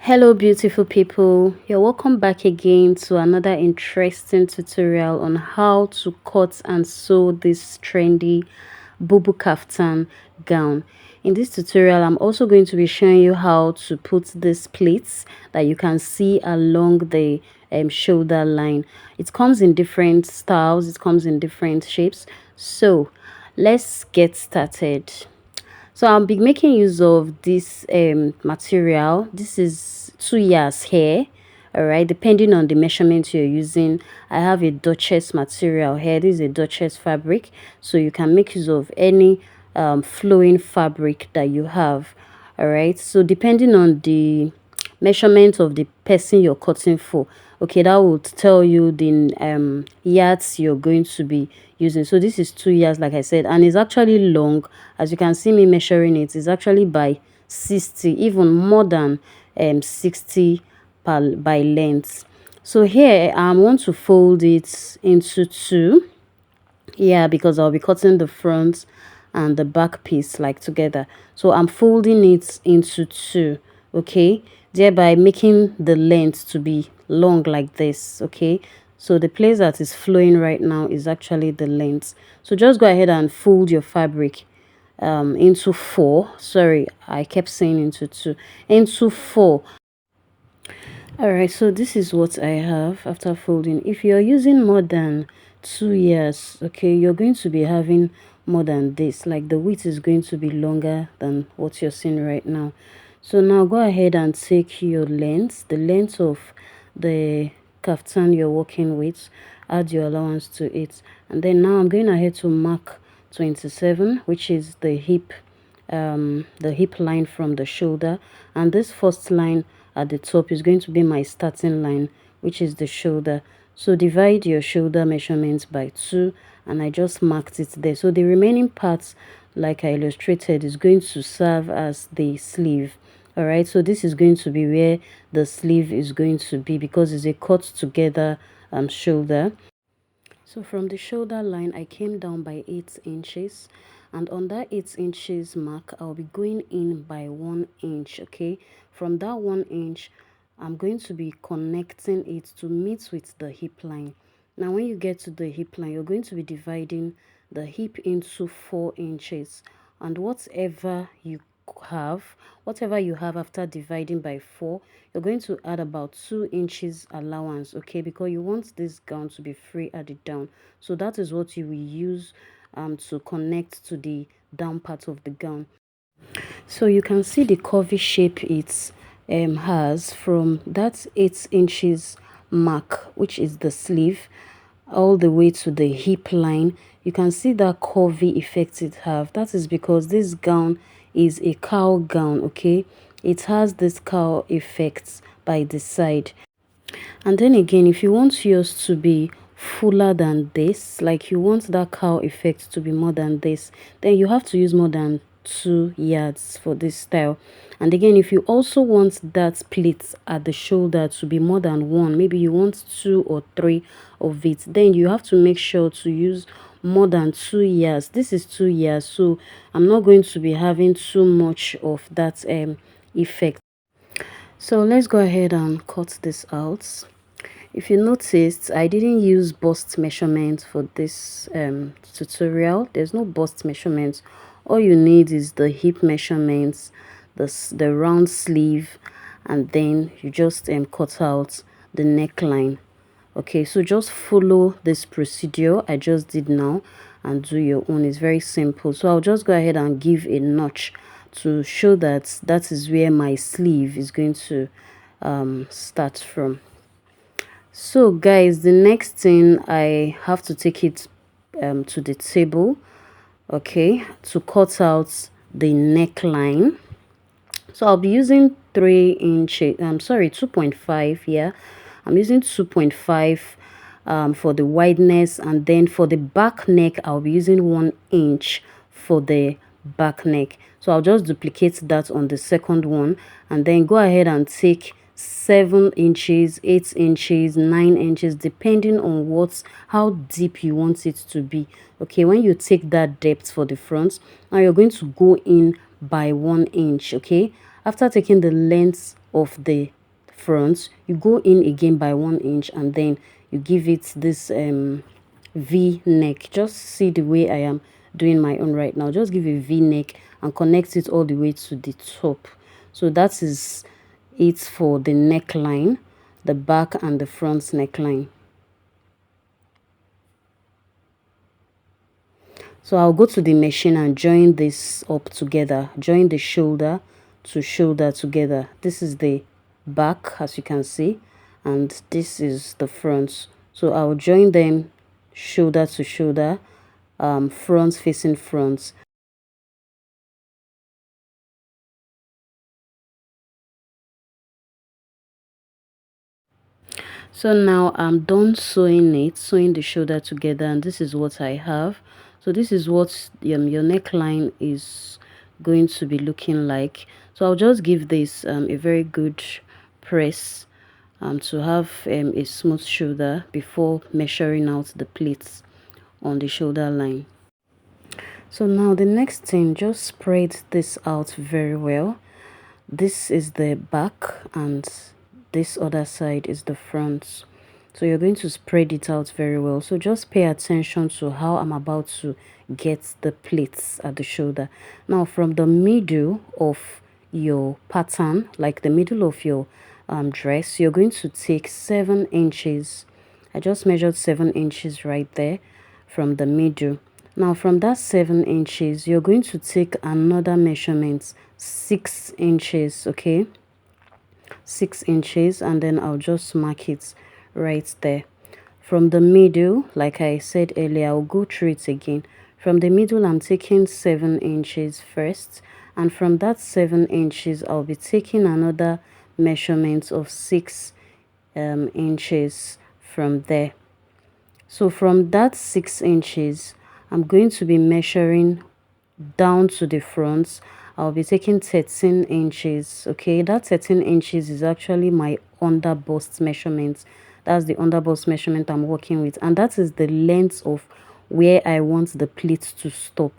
Hello beautiful people, you're welcome back again to another interesting tutorial on how to cut and sew this trendy BUBU Caftan gown. In this tutorial I'm also going to be showing you how to put these pleats that you can see along the shoulder line. It comes in different styles, it comes in different shapes, so let's get started. So I'll be making use of this material. This is 2 years hair. All right, depending on the measurement you're using. I have a Duchess material here. This is a Duchess fabric, so you can make use of any flowing fabric that you have. All right, so depending on the measurement of the person you're cutting for, okay, that will tell you the yards you're going to be using. So this is 2 years, like I said, and it's actually long. As you can see me measuring it, it's actually by 60, even more than 60 by length. So here I want to fold it into two, yeah, because I'll be cutting the front and the back piece like together. So I'm folding it into two, okay, thereby making the length to be long like this. Okay, so the place that is flowing right now is actually the length. So just go ahead and fold your fabric into four. Sorry, I kept saying into two. Into four. All right, so this is what I have after folding. If you're using more than 2 years, okay, you're going to be having more than this. Like the width is going to be longer than what you're seeing right now. So now go ahead and take your length, the length of the kaftan you're working with, add your allowance to it, and then now I'm going ahead to mark 27, which is the hip line from the shoulder, and this first line at the top is going to be my starting line, which is the shoulder. So divide your shoulder measurements by 2, and I just marked it there. So the remaining parts, like I illustrated, is going to serve as the sleeve. All right, so this is going to be where the sleeve is going to be, because it's a cut together shoulder. So from the shoulder line, I came down by 8 inches, and on that 8 inches mark, I'll be going in by 1 inch. Okay, from that 1 inch, I'm going to be connecting it to meet with the hip line. Now when you get to the hip line, you're going to be dividing the hip into 4 inches, and whatever you have after dividing by 4, you're going to add about 2 inches allowance, okay, because you want this gown to be free at the down. So that is what you will use to connect to the down part of the gown. So you can see the curvy shape it has from that 8 inches mark, which is the sleeve, all the way to the hip line. You can see that curvy effect it have. That is because this gown is a cowl gown, okay. It has this cowl effect by the side. And then again, if you want yours to be fuller than this, like you want that cowl effect to be more than this, then you have to use more than 2 yards for this style. And again, if you also want that pleat at the shoulder to be more than one, maybe you want 2 or 3 of it, then you have to make sure to use more than 2 years. This is 2 years, so I'm not going to be having too much of that effect. So let's go ahead and cut this out. If you noticed, I didn't use bust measurement for this tutorial. There's no bust measurement. All you need is the hip measurements, the round sleeve, and then you just cut out the neckline. Okay, so just follow this procedure I just did now and do your own. It's very simple. So I'll just go ahead and give a notch to show that that is where my sleeve is going to start from. So guys, the next thing, I have to take it to the table, okay, to cut out the neckline. So I'll be using 3 inches, I'm sorry, 2.5. Yeah, I'm using 2.5 for the wideness, and then for the back neck I'll be using 1 inch for the back neck. So I'll just duplicate that on the second one, and then go ahead and take 7 inches, 8 inches, 9 inches, depending on how deep you want it to be. Okay, when you take that depth for the front, now you're going to go in by 1 inch. Okay, after taking the length of the front, you go in again by 1 inch, and then you give it this V neck. Just see the way I am doing my own right now. Just give a V neck and connect it all the way to the top. So that is it for the neckline, the back and the front neckline. So I'll go to the machine and join this up together, join the shoulder to shoulder together. This is the back, as you can see, and this is the front. So I'll join them shoulder to shoulder, front facing front. So now I'm done sewing it, sewing the shoulder together, and this is what I have. So this is what your neckline is going to be looking like. So I'll just give this a very good press to have a smooth shoulder before measuring out the pleats on the shoulder line. So now the next thing, just spread this out very well. This is the back and this other side is the front. So you're going to spread it out very well. So just pay attention to how I'm about to get the pleats at the shoulder. Now from the middle of your pattern, like the middle of your dress, you're going to take 7 inches. I just measured 7 inches right there from the middle. Now from that 7 inches, you're going to take another measurement, 6 inches, okay? 6 inches, and then I'll just mark it right there. From the middle, like I said earlier, I'll go through it again. From the middle, I'm taking 7 inches first, and from that 7 inches, I'll be taking another measurement of 6 inches from there. So from that 6 inches, I'm going to be measuring down to the front. I'll be taking 13 inches. Okay, that 13 inches is actually my under bust measurement. That's the under bust measurement I'm working with, and that is the length of where I want the pleat to stop.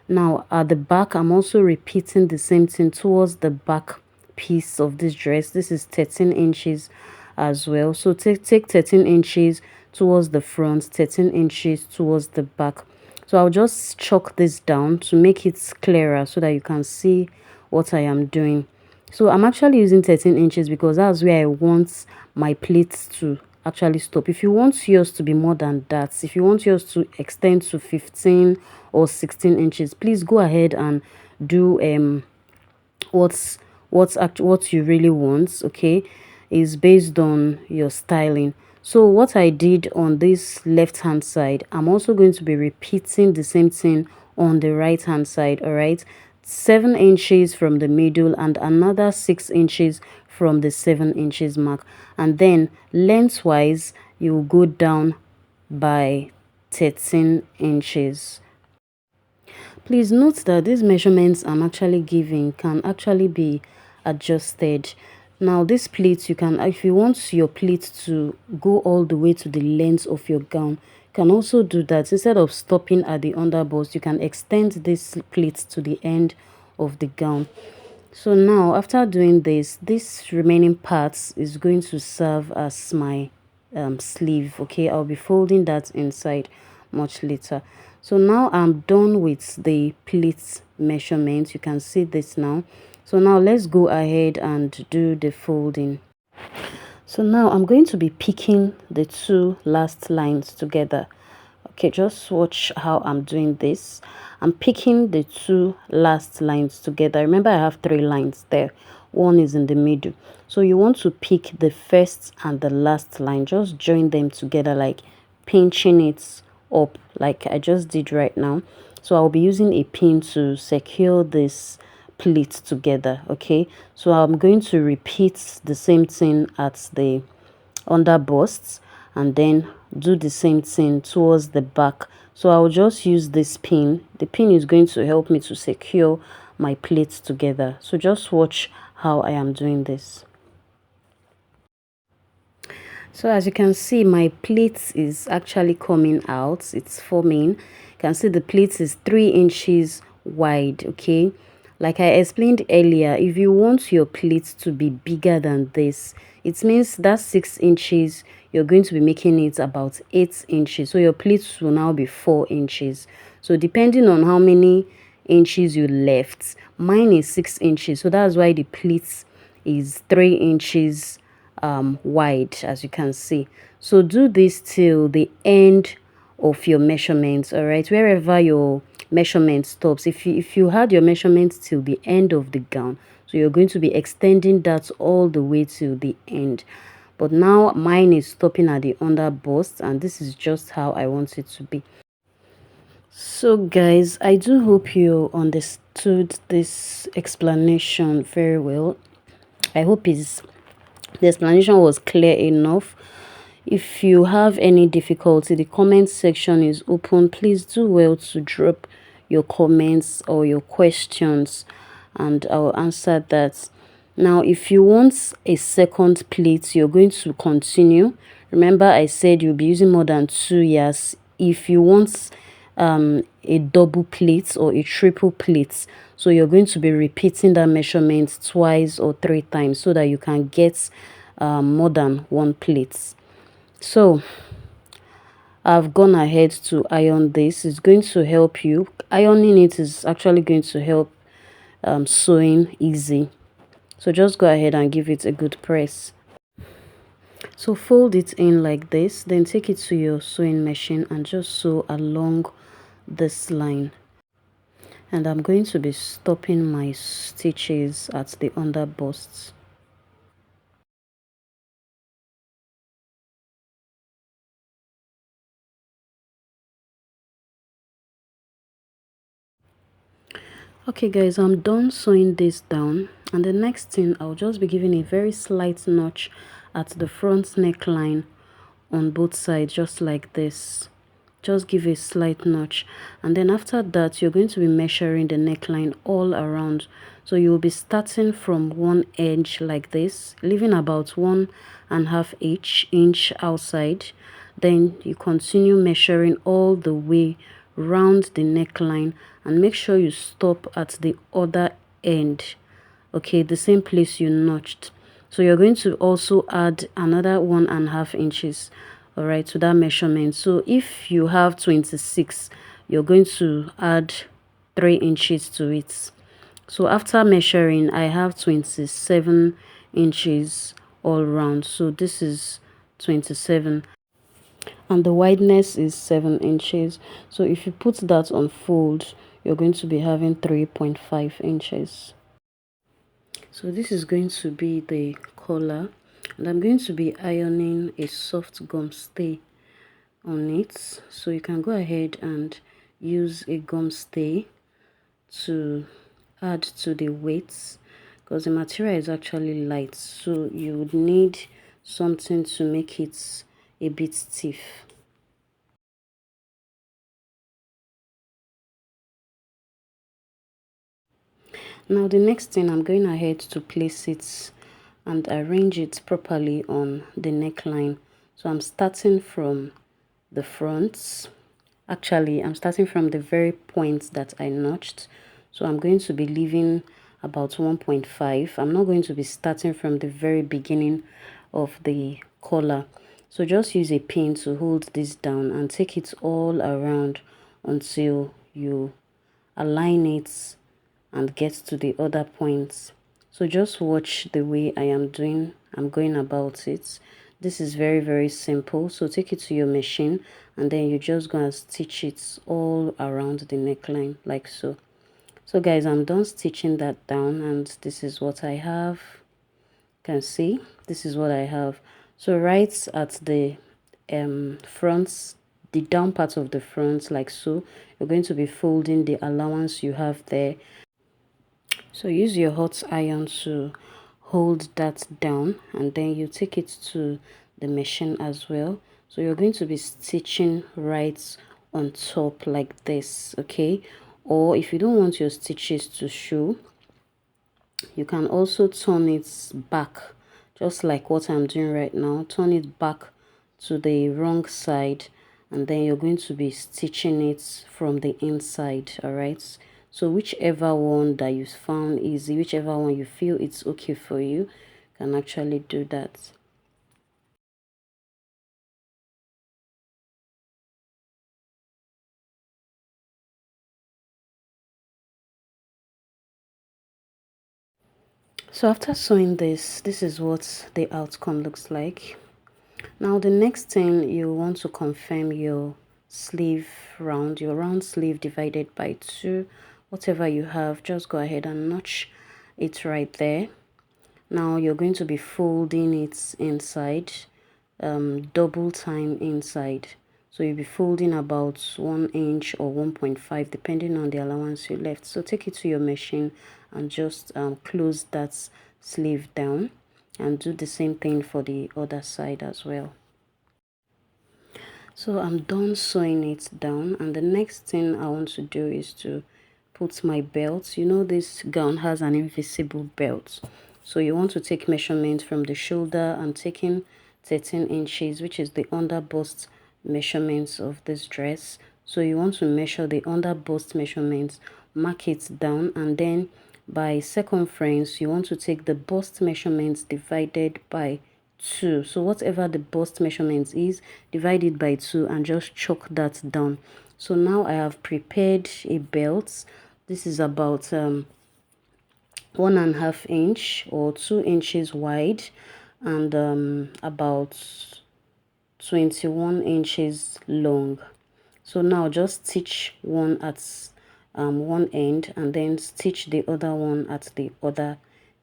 Now at the back, I'm also repeating the same thing towards the back piece of this dress. This is 13 inches as well. So take 13 inches towards the front, 13 inches towards the back. So I'll just chalk this down to make it clearer so that you can see what I am doing. So I'm actually using 13 inches because that's where I want my pleats to actually stop. If you want yours to be more than that, if you want yours to extend to 15 or 16 inches, please go ahead and do what you really want. Okay, is based on your styling. So what I did on this left hand side, I'm also going to be repeating the same thing on the right hand side. All right, 7 inches from the middle and another 6 inches from the 7 inches mark, and then lengthwise you will go down by 13 inches. Please note that these measurements I'm actually giving can actually be adjusted. Now this pleat, you can, if you want your pleat to go all the way to the length of your gown, you can also do that. Instead of stopping at the underbust, you can extend this pleat to the end of the gown. So now after doing this remaining parts is going to serve as my sleeve. Okay, I'll be folding that inside much later. So now I'm done with the pleat measurement. You can see this now. So now let's go ahead and do the folding. So now I'm going to be picking the two last lines together. Okay, just watch how I'm doing this. I'm picking the two last lines together. Remember, I have 3 lines there. One is in the middle. So you want to pick the first and the last line. Just join them together, like pinching it up like I just did right now. So I'll be using a pin to secure this pleat together. Okay, so I'm going to repeat the same thing at the under busts and then do the same thing towards the back. So I'll just use this pin. The pin is going to help me to secure my pleats together. So just watch how I am doing this. So as you can see, my pleats is actually coming out. It's forming. You can see the pleats is 3 inches wide. Okay, Like I explained earlier, if you want your pleats to be bigger than this, it means that 6 inches, you're going to be making it about 8 inches. So your pleats will now be 4 inches. So depending on how many inches you left, mine is 6 inches. So that's why the pleats is 3 inches wide, as you can see. So do this till the end of your measurements, all right, wherever your measurement stops. If you had your measurements till the end of the gown, so you're going to be extending that all the way till the end. But now mine is stopping at the under bust, and this is just how I want it to be. So guys, I do hope you understood this explanation very well. I hope the explanation was clear enough. If you have any difficulty, the comment section is open. Please do well to drop your comments or your questions, and I'll answer that. Now, if you want a second plate, you're going to continue. Remember, I said you'll be using more than 2 yards. If you want a double plate or a triple plate, so you're going to be repeating that measurement twice or 3 times so that you can get more than 1 plate. So I've gone ahead to iron this. It's going to help you. Ironing it is actually going to help sewing easy. So just go ahead and give it a good press. So fold it in like this, then take it to your sewing machine and just sew along this line. And I'm going to be stopping my stitches at the under busts. Okay guys, I'm done sewing this down, and the next thing, I'll just be giving a very slight notch at the front neckline on both sides, just like this. Just give a slight notch, and then after that you're going to be measuring the neckline all around. So you'll be starting from one edge like this, leaving about 1.5 inch outside. Then you continue measuring all the way round the neckline, and make sure you stop at the other end, okay, the same place you notched. So you're going to also add another 1.5 inches, all right, to that measurement. So if you have 26, you're going to add 3 inches to it. So after measuring, I have 27 inches all round. So this is 27, and the wideness is 7 inches. So if you put that on fold, you're going to be having 3.5 inches. So this is going to be the collar, and I'm going to be ironing a soft gum stay on it. So you can go ahead and use a gum stay to add to the weights, because the material is actually light, so you would need something to make it a bit stiff. Now the next thing, I'm going ahead to place it and arrange it properly on the neckline. So I'm starting from the front. Actually, I'm starting from the very point that I notched. So I'm going to be leaving about 1.5. I'm not going to be starting from the very beginning of the collar. So just use a pin to hold this down and take it all around until you align it and get to the other points. So just watch the way I'm going about it. This is very simple. So take it to your machine, and then you just gonna stitch it all around the neckline like so. So guys, I'm done stitching that down, and this is what I have. You can see this is what I have. So right at the front, the down part of the front, like so, you're going to be folding the allowance you have there. So use your hot iron to hold that down, and then you take it to the machine as well. So you're going to be stitching right on top like this, okay? Or if you don't want your stitches to show, you can also turn it back, just like what I'm doing right now. Turn it back to the wrong side, and then you're going to be stitching it from the inside, all right? So whichever one that you found easy, whichever one you feel it's okay for you, can actually do that. So after sewing this is what the outcome looks like. Now the next thing, you want to confirm your sleeve round, your round sleeve divided by 2. Whatever you have, just go ahead and notch it right there. Now you're going to be folding it inside, double time inside. So you'll be folding about 1 inch or 1.5 depending on the allowance you left. So take it to your machine and just close that sleeve down, and do the same thing for the other side as well. So I'm done sewing it down, and the next thing I want to do is to put my belt. You know, this gown has an invisible belt, so you want to take measurement from the shoulder. I'm taking 13 inches, which is the under bust measurements of this dress. So you want to measure the under bust measurements, mark it down, and then by circumference you want to take the bust measurements divided by 2. So whatever the bust measurement is, divide it by 2 and just chalk that down. So now I have prepared a belt. This is about 1.5 inch or 2 inches wide, and about 21 inches long. So now just stitch one at one end and then stitch the other one at the other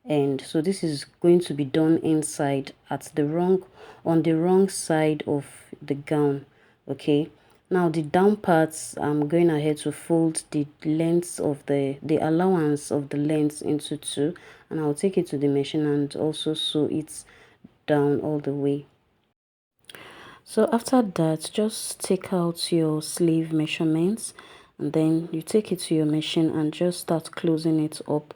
end. So this is going to be done inside at the on the wrong side of the gown. Okay, now the down parts, I'm going ahead to fold the lengths of the allowance of the lengths into 2, and I'll take it to the machine and also sew it down all the way. So after that, just take out your sleeve measurements, and then you take it to your machine and just start closing it up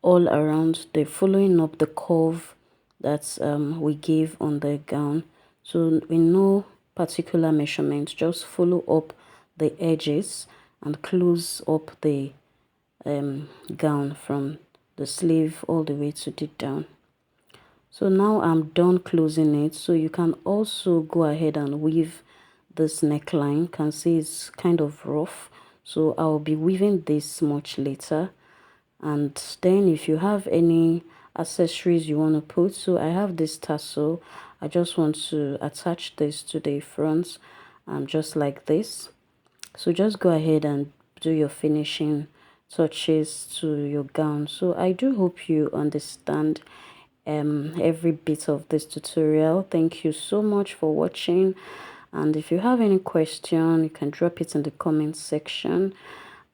all around, the following up the curve that we gave on the gown. So in no particular measurement, just follow up the edges and close up the gown from the sleeve all the way to the down. So now I'm done closing it. So you can also go ahead and weave this neckline. You can see it's kind of rough, so I'll be weaving this much later. And then if you have any accessories you want to put, so I have this tassel. I just want to attach this to the front, just like this. So just go ahead and do your finishing touches to your gown. So I do hope you understand every bit of this tutorial. Thank you so much for watching, and if you have any question, you can drop it in the comment section.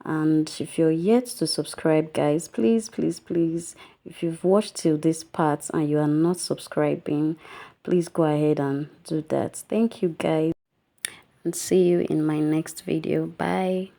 And if you're yet to subscribe, guys, please if you've watched till this part and you are not subscribing, please go ahead and do that. Thank you, guys, and see you in my next video. Bye.